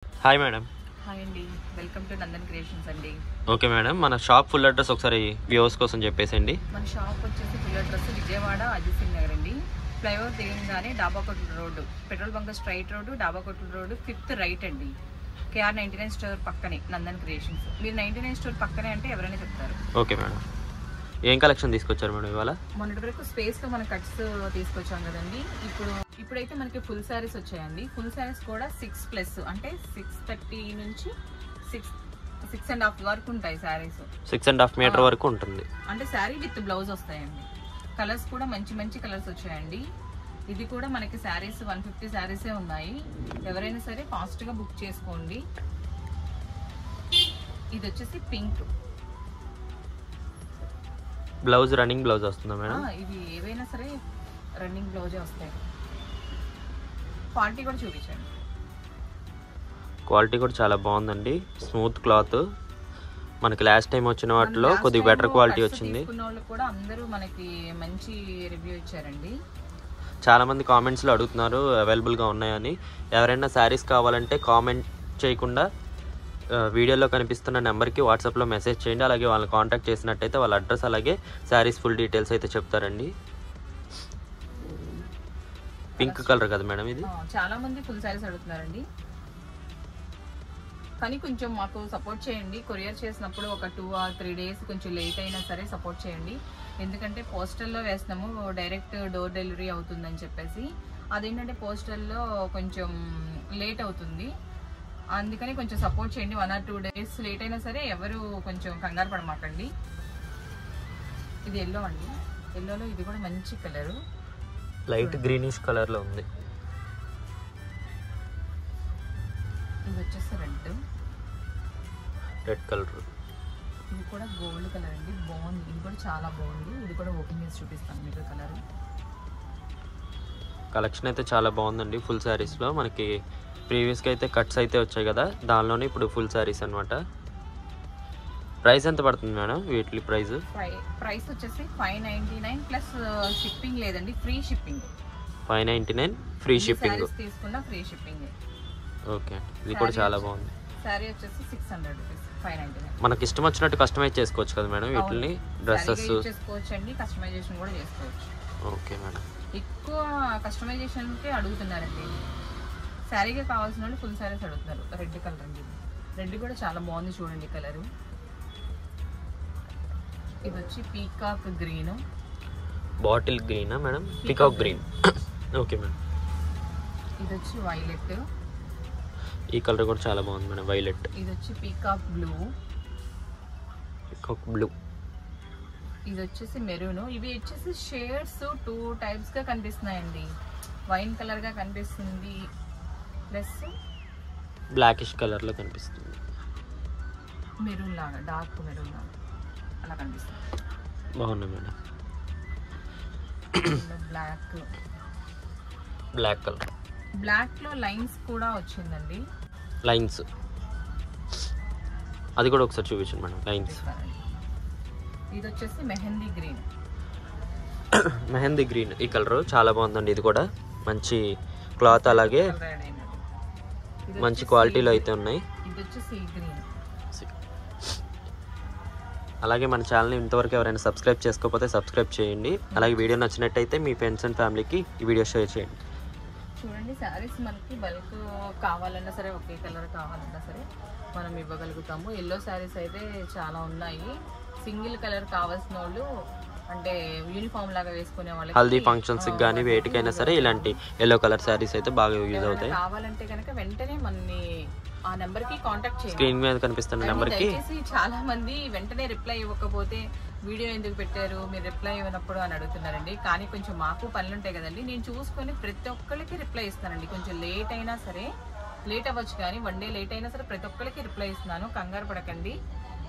Hi madam. Hi అండి, welcome to Nandan creations అండి. Okay madam, మన షాప్ ఫుల్ అడ్రస్ ఒకసారి వ్యూవర్స్ కోసం చెప్పేసండి. మన షాప్ వచ్చేసి ఫుల్ అడ్రస్ విజయవాడ అజిత్ సింగ్ నగర్ అండి. ఫ్లైఓవర్ దిగంగానే Dabakotla road, petrol bunk straight road, Dabakotla road 5th right అండి. KR 99 స్టోర్ పక్కనే నందన్ క్రియేషన్స్. మీరు 99 స్టోర్ పక్కనే అంటే ఎవరైనా చెప్తారు. ఓకే మేడం, ఏం కలెక్షన్ తీసుకొచ్చారు మేడం ఇవాళ? మొన్నటి వరకు స్పేస్లో మన కట్స్ తీసుకొచ్చాం కదండి. ఇప్పుడైతే మనకి ఫుల్ శారీస్ వచ్చాయండి. ఫుల్ శారీస్ కూడా 6+ అంటే 630 నుంచి 6.5 వరకు ఉంటాయి శారీస్. 6.5 మీటర్ వరకు ఉంటుంది. అంటే శారీ విత్ బ్లౌజ్ వస్తాయండి. కలర్స్ కూడా మంచి మంచి కలర్స్ వచ్చాయండి. ఇది కూడా మనకి శారీస్ 150 శారీసే ఉన్నాయి. ఎవరైనా సరే ఫాస్ట్గా బుక్ చేసుకోండి. ఇది వచ్చేసి పింక్ బ్లౌజ్, రన్నింగ్ బ్లౌజ్ వస్తుందా మేడం? ఇది ఏవైనా సరే రన్నింగ్ బ్లౌజే వస్తాయి. క్వాలిటీ కూడా చూపించండి. క్వాలిటీ కూడా చాలా బాగుందండి, స్మూత్ క్లాత్. మనకి లాస్ట్ టైం వచ్చిన వాటిలో కొద్దిగా బెటర్ క్వాలిటీ వచ్చింది. కూడా అందరూ మనకి మంచి రివ్యూ ఇచ్చారండి. చాలా మంది కామెంట్స్లో అడుగుతున్నారు అవైలబుల్గా ఉన్నాయని. ఎవరైనా శారీస్ కావాలంటే కామెంట్ చేయకుండా వీడియోలో కనిపిస్తున్న నెంబర్కి వాట్సాప్లో మెసేజ్ చేయండి. అలాగే వాళ్ళని కాంటాక్ట్ చేసినట్టయితే వాళ్ళ అడ్రస్ అలాగే శారీస్ ఫుల్ డీటెయిల్స్ అయితే చెప్తారండి. పింక్ కలర్ కదా మేడం ఇది? చాలా మంది ఫుల్ శారీస్ అడుగుతున్నారండి. కానీ కొంచెం మాకు సపోర్ట్ చేయండి. కొరియర్ చేసినప్పుడు ఒక 2 or 3 డేస్ కొంచెం లేట్ అయినా సరే సపోర్ట్ చేయండి. ఎందుకంటే పోస్టల్లో వేస్తాము, డైరెక్ట్ డోర్ డెలివరీ అవుతుందని చెప్పేసి. అదేంటంటే పోస్టల్లో కొంచెం లేట్ అవుతుంది. అందుకని కొంచెం సపోర్ట్ చేయండి. 1 or 2 డేస్ లేట్ అయినా సరే ఎవరు కొంచెం కంగారు పడమాకండి. ఇది ఎల్లో అండి. ఎల్లోలో ఇది కూడా మంచి కలరు, లైట్ గ్రీనిష్ కలర్లో ఉంది. ఇది వచ్చేసి రెడ్ కలర్. ఇది కూడా గోల్డ్ కలర్ అండి, బాగుంది. ఇది కూడా చాలా బాగుంది. ఇది కూడా ఓపెన్ చేసి చూపిస్తాను మీకు కలర్. కలెక్షన్ అయితే చాలా బాగుందండి. ఫుల్ శారీస్లో మనకి ప్రీవియస్గా అయితే కట్స్ అయితే వచ్చాయి కదా, దానిలోనే ఇప్పుడు ఫుల్ శారీస్ అనమాట. ప్రైస్ ఎంత పడుతుంది మేడం వీటి ప్రైస్? ప్రైస్ వచ్చేసి 599 ప్లస్ షిప్పింగ్ లేదండి, ఫ్రీ షిప్పింగ్. 599 ఫ్రీ షిప్పింగ్ తీసుకున్నా ఫ్రీ షిప్పింగ్. ఓకే, ఇది కూడా చాలా బాగుంది. శారీ వచ్చేసి 600 రూపీస్, 599. మనకి ఇష్టం వచ్చినట్టు కస్టమైజ్ చేసుకోవచ్చు కదా మేడం వీటిని? డ్రెస్సెస్ చేసుకోవచ్చు అండి, కస్టమైజేషన్ కూడా చేసుకోవచ్చు. ఓకే మేడం, ఎక్కువ కస్టమైజేషన్కి అడుగుతున్నారండి. శారీగా కావాల్సిన వాళ్ళు ఫుల్ శారీస్ అడుగుతున్నారు. రెడ్ కలర్ అండి, రెడ్ కూడా చాలా బాగుంది చూడండి కలరు. ఇది వచ్చి పీకాక్ గ్రీన్, బాటిల్ గ్రీనా madam? Peacock green. Okay madam. ఇది వచ్చి వైలెట్. ఈ కలర్ కూడా చాలా బాగుంది మేడం, వైలెట్. ఇది వచ్చి పీకాక్ బ్లూ. Peacock blue. ఇది వచ్చేసి మెరూన్. ఇవి వచ్చేసి షేడ్స్ 2 టైప్స్ గా కనిపిస్తున్నాయండి. వైన్ కలర్ గా కనిపిస్తుంది, ప్లస్ బ్లాకిష్ కలర్ లో కనిపిస్తుంది. మెరూన్ లాగా, డార్క్ మెరూన్ లాగా అలా కనిపిస్తుంది. బాగుంది మేడం. Black colour. బ్లాక్ లో లైన్స్ కూడా వచ్చిందండి. లైన్స్ అది కూడా ఒకసారి చూపించండి మేడం. లైన్స్. ఇది వచ్చేసి మెహందీ గ్రీన్. మెహందీ గ్రీన్ ఈ కలర్ చాలా బాగుందండి. ఇది కూడా మంచి క్లాత్, అలాగే మంచి క్వాలిటీలో అయితే ఉన్నాయి. ఇది వచ్చి సీ గ్రీన్. అలాగే మన ఛానల్ని ఇంతవరకు ఎవరైనా సబ్స్క్రైబ్ చేసుకోకపోతే సబ్స్క్రైబ్ చేయండి. అలాగే వీడియో నచ్చినట్టయితే మీ ఫ్రెండ్స్ అండ్ ఫ్యామిలీకి ఈ వీడియో షేర్ చేయండి. చూడండి, శారీస్ మనకి బల్క్ కావాలన్నా సరే, ఒకే కలర్ కావాలన్నా సరే మనం ఇవ్వగలుగుతాము. ఎల్లో శారీస్ అయితే చాలా ఉన్నాయి. సింగిల్ కలర్ కావాల్సిన వాళ్ళు, అంటే యూనిఫామ్ లాగా వేసుకునే వాళ్ళకి, హల్దీ ఫంక్షన్స్ కానీ వేటికైనా సరే ఇలాంటి ఎల్లో కలర్ శారీస్ అయితే బాగా యూజ్ అవుతాయి. కావాలంటే కనుక వెంటనే మనని ఆ నెంబర్ కి కాంటాక్ట్ చేయండి. స్క్రీన్ మీద కనిపిస్తున్న నెంబర్ కి. చాలా మంది వెంటనే రిప్లై ఇవ్వకపోతే వీడియో ఎందుకు పెట్టారు, మీరు రిప్లై ఇవ్వనప్పుడు అని అడుగుతున్నారండి. కానీ కొంచెం మాకు పనులు ఉంటాయి కదండి, నేను చూసుకొని ప్రతి ఒక్కరికి రిప్లై ఇస్తానండి. కొంచెం లేట్ అయినా సరే, లేట్ అవ్వచ్చు కానీ 1 day లేట్ అయినా సరే ప్రతి ఒక్కరికి రిప్లై ఇస్తున్నాను. కంగారు పడకండి.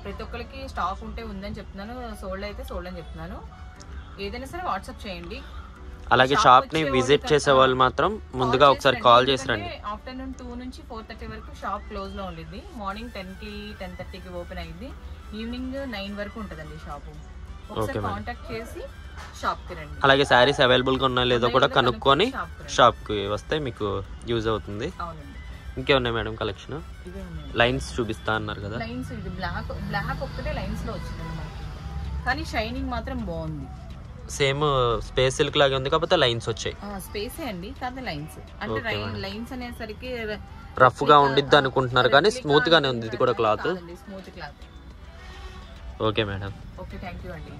ప్రతి ఒక్కరికి స్టాక్ ఉంటే ఉందని చెప్తున్నాను, సోల్డ్ అయితే సోల్డ్ అని చెప్తున్నాను. ఏదైనా సరే వాట్సాప్ చేయండి. అలాగే షాప్ ని విజిట్ చేసే వాళ్ళు మాత్రం ముందుగా ఒకసారి కాల్ చేసి రండి. ఆఫ్టర్నూన్ 2 నుంచి 4:30 వరకు షాప్ క్లోజ్ లో ఉండిద్ది. మార్నింగ్ 10కి 10:30కి ఓపెన్ అయ్యింది. ఈవినింగ్ 9 వరకు ఉంటుందండి షాపు. ఒకసారి కాంటాక్ట్ చేసి షాప్ కి రండి. అలాగే శారీస్ అవైలబుల్ గా ఉన్నా లేదో కూడా కనుక్కొని షాప్ కి వస్తే మీకు యూజ్ అవుతుంది. అవునండి. ఇంకేమున్నాయి మేడం కలెక్షన్? ఇవే ఉన్నాయి. లైన్స్ చూపిస్తా అన్నారు కదా. లైన్స్ ఇది బ్లాక్ ఒక్కటే లైన్స్ లో వచ్చింది మనకి, కానీ షైనింగ్ మాత్రం బాగుంది. సేమ్ స్పేస్ సిల్క్ లాగే ఉంది, కాకపోతే లైన్స్ వచ్చాయి. స్పేసే అండి, కాదు లైన్స్. అంటే లైన్స్ అనేసరికి రఫ్ గా ఉండిద్ది అనుకుంటున్నారు, కానీ స్మూత్ గానే ఉంది ఇది కూడా cloth. Smooth cloth. Okay madam. Okay, thank you అండి.